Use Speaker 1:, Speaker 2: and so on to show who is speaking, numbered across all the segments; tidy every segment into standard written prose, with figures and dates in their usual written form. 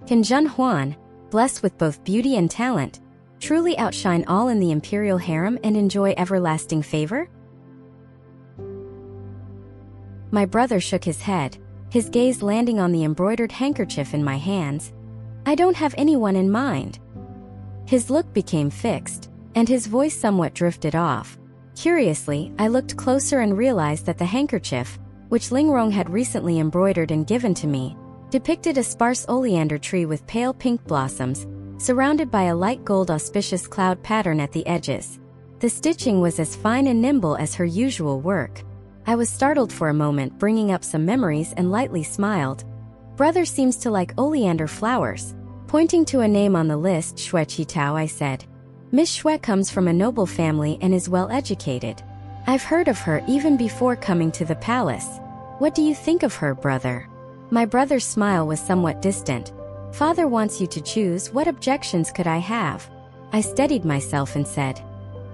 Speaker 1: Can Zhen Huan, blessed with both beauty and talent, truly outshine all in the imperial harem and enjoy everlasting favor? My brother shook his head, his gaze landing on the embroidered handkerchief in my hands. I don't have anyone in mind. His look became fixed, and his voice somewhat drifted off. Curiously, I looked closer and realized that the handkerchief, which Lingrong had recently embroidered and given to me, depicted a sparse oleander tree with pale pink blossoms, surrounded by a light gold auspicious cloud pattern at the edges. The stitching was as fine and nimble as her usual work. I was startled for a moment, bringing up some memories, and lightly smiled. Brother seems to like oleander flowers. Pointing to a name on the list, Xue Qitao, I said. Miss Xue comes from a noble family and is well educated. I've heard of her even before coming to the palace. What do you think of her, brother? My brother's smile was somewhat distant. Father wants you to choose. What objections could I have? I steadied myself and said,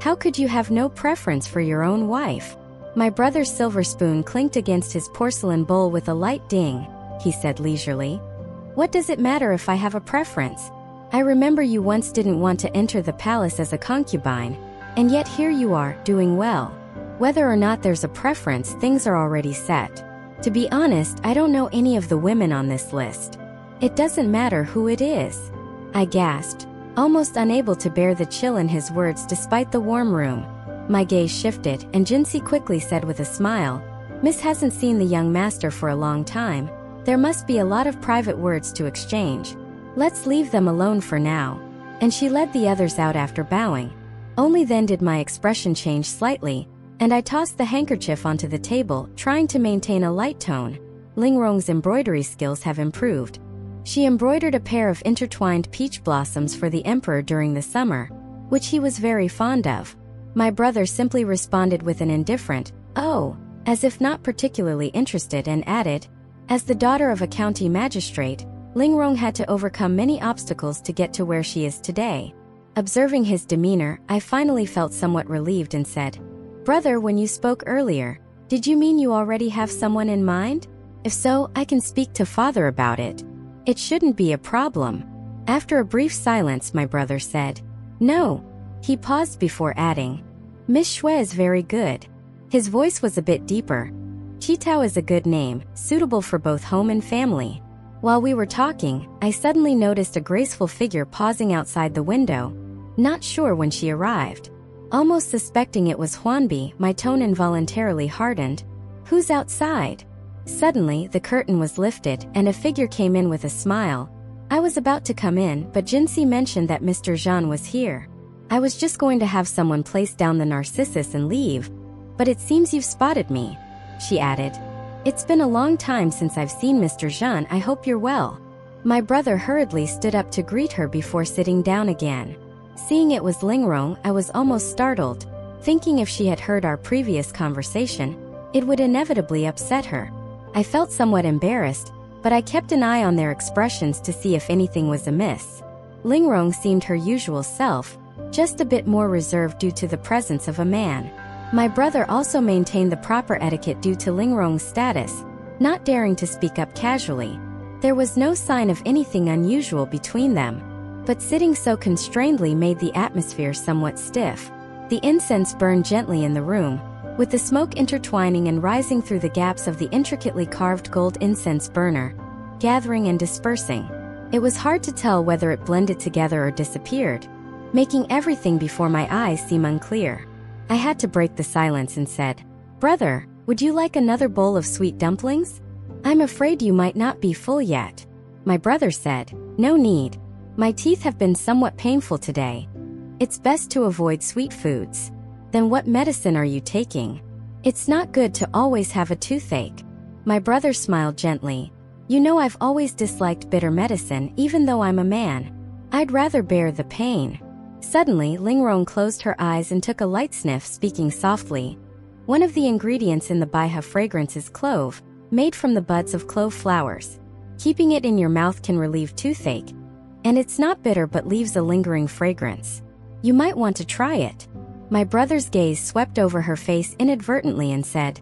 Speaker 1: how could you have no preference for your own wife? My brother's silver spoon clinked against his porcelain bowl with a light ding. He said leisurely, what does it matter if I have a preference? I remember you once didn't want to enter the palace as a concubine, and yet here you are, doing well. Whether or not there's a preference, things are already set. To be honest, I don't know any of the women on this list. It doesn't matter who it is. I gasped, almost unable to bear the chill in his words despite the warm room. My gaze shifted, and Jinsi quickly said with a smile, Miss hasn't seen the young master for a long time. There must be a lot of private words to exchange. Let's leave them alone for now. And she led the others out after bowing. Only then did my expression change slightly, and I tossed the handkerchief onto the table, trying to maintain a light tone. Lingrong's embroidery skills have improved. She embroidered a pair of intertwined peach blossoms for the emperor during the summer, which he was very fond of. My brother simply responded with an indifferent, oh, as if not particularly interested, and added, as the daughter of a county magistrate, Lingrong had to overcome many obstacles to get to where she is today. Observing his demeanor, I finally felt somewhat relieved and said, brother, when you spoke earlier, did you mean you already have someone in mind? If so, I can speak to father about it. It shouldn't be a problem. After a brief silence, my brother said, no. He paused before adding, Miss Xue is very good. His voice was a bit deeper. Qitao is a good name, suitable for both home and family. While we were talking, I suddenly noticed a graceful figure pausing outside the window. Not sure when she arrived. Almost suspecting it was Huanbi, my tone involuntarily hardened. Who's outside? Suddenly, the curtain was lifted, and a figure came in with a smile. I was about to come in, but Jinsi mentioned that Mr. Zhen was here. I was just going to have someone place down the narcissus and leave, but it seems you've spotted me, she added. It's been a long time since I've seen Mr. Zhen. I hope you're well. My brother hurriedly stood up to greet her before sitting down again. Seeing it was Lingrong, I was almost startled, thinking if she had heard our previous conversation, it would inevitably upset her. I felt somewhat embarrassed, but I kept an eye on their expressions to see if anything was amiss. Lingrong seemed her usual self, just a bit more reserved due to the presence of a man. My brother also maintained the proper etiquette due to Lingrong's status, not daring to speak up casually. There was no sign of anything unusual between them, but sitting so constrainedly made the atmosphere somewhat stiff. The incense burned gently in the room, with the smoke intertwining and rising through the gaps of the intricately carved gold incense burner, gathering and dispersing. It was hard to tell whether it blended together or disappeared, making everything before my eyes seem unclear. I had to break the silence and said, brother, would you like another bowl of sweet dumplings? I'm afraid you might not be full yet. My brother said, no need. My teeth have been somewhat painful today. It's best to avoid sweet foods. Then what medicine are you taking? It's not good to always have a toothache. My brother smiled gently. You know I've always disliked bitter medicine even though I'm a man. I'd rather bear the pain. Suddenly, Lingrong closed her eyes and took a light sniff, speaking softly. One of the ingredients in the Baiha fragrance is clove, made from the buds of clove flowers. Keeping it in your mouth can relieve toothache, and it's not bitter but leaves a lingering fragrance. You might want to try it. My brother's gaze swept over her face inadvertently and said,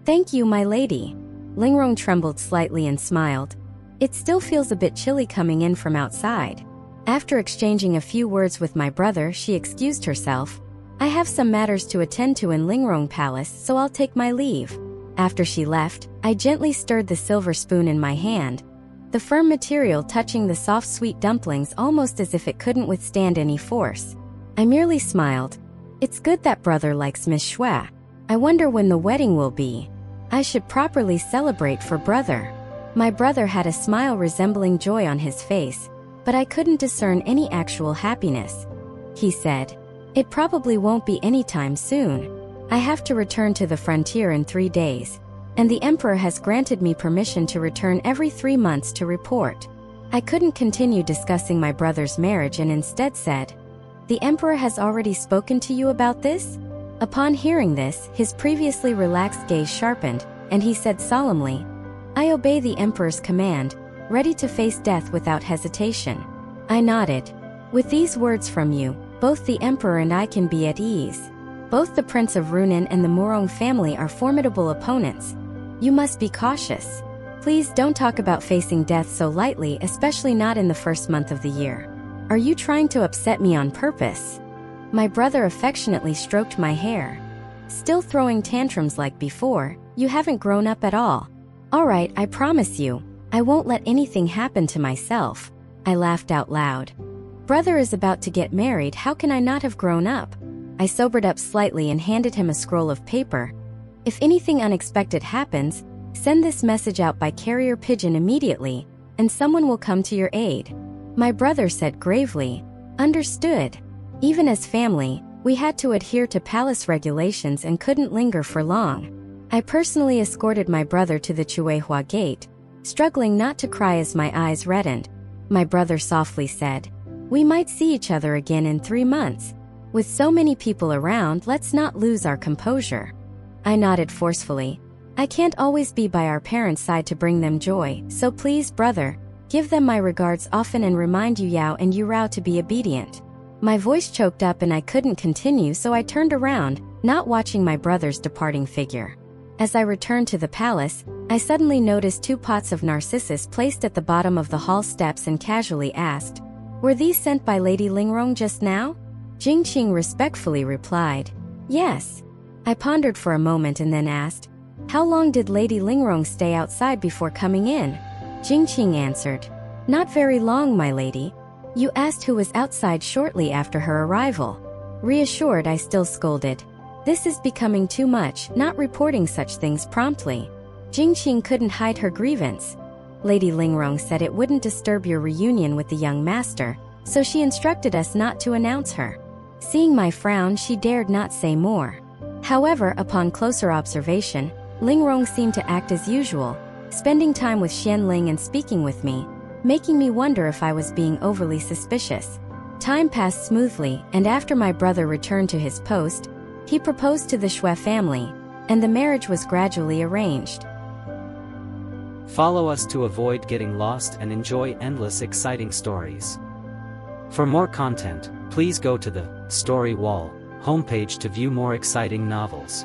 Speaker 1: thank you, my lady. Lingrong trembled slightly and smiled. It still feels a bit chilly coming in from outside. After exchanging a few words with my brother, she excused herself. I have some matters to attend to in Lingrong Palace, so I'll take my leave. After she left, I gently stirred the silver spoon in my hand, the firm material touching the soft sweet dumplings almost as if it couldn't withstand any force. I merely smiled. It's good that brother likes Miss Shui. I wonder when the wedding will be. I should properly celebrate for brother. My brother had a smile resembling joy on his face, but I couldn't discern any actual happiness. He said, "It probably won't be anytime soon. I have to return to the frontier in 3 days, and the emperor has granted me permission to return every 3 months to report." I couldn't continue discussing my brother's marriage and instead said, "The emperor has already spoken to you about this?" Upon hearing this, his previously relaxed gaze sharpened, and he said solemnly, "I obey the emperor's command, ready to face death without hesitation." I nodded. "With these words from you, both the emperor and I can be at ease. Both the Prince of Runan and the Morong family are formidable opponents. You must be cautious. Please don't talk about facing death so lightly, especially not in the first month of the year. Are you trying to upset me on purpose?" My brother affectionately stroked my hair. "Still throwing tantrums like before? You haven't grown up at all." "All right, I promise you, I won't let anything happen to myself." I laughed out loud. "Brother is about to get married, how can I not have grown up?" I sobered up slightly and handed him a scroll of paper. "If anything unexpected happens, send this message out by carrier pigeon immediately, and someone will come to your aid." My brother said gravely, "Understood." Even as family, we had to adhere to palace regulations and couldn't linger for long. I personally escorted my brother to the Chuehua gate, struggling not to cry as my eyes reddened. My brother softly said, "We might see each other again in 3 months. With so many people around, let's not lose our composure." I nodded forcefully. "I can't always be by our parents' side to bring them joy, so please, brother, give them my regards often and remind Yu Yao and Yu Rao to be obedient." My voice choked up and I couldn't continue, so I turned around, not watching my brother's departing figure. As I returned to the palace, I suddenly noticed 2 pots of narcissus placed at the bottom of the hall steps and casually asked, "Were these sent by Lady Lingrong just now?" Jingqing respectfully replied, "Yes." I pondered for a moment and then asked, "How long did Lady Lingrong stay outside before coming in?" Jingqing answered, "Not very long, my lady." "You asked who was outside shortly after her arrival." Reassured, I still scolded, "This is becoming too much, not reporting such things promptly." Jingqing couldn't hide her grievance. "Lady Lingrong said it wouldn't disturb your reunion with the young master, so she instructed us not to announce her." Seeing my frown, she dared not say more. However, upon closer observation, Lingrong seemed to act as usual, spending time with Xianling and speaking with me, making me wonder if I was being overly suspicious. Time passed smoothly, and after my brother returned to his post, he proposed to the Shui family, and the marriage was gradually arranged.
Speaker 2: Follow us to avoid getting lost and enjoy endless exciting stories. For more content, please go to the Story Wall homepage to view more exciting novels.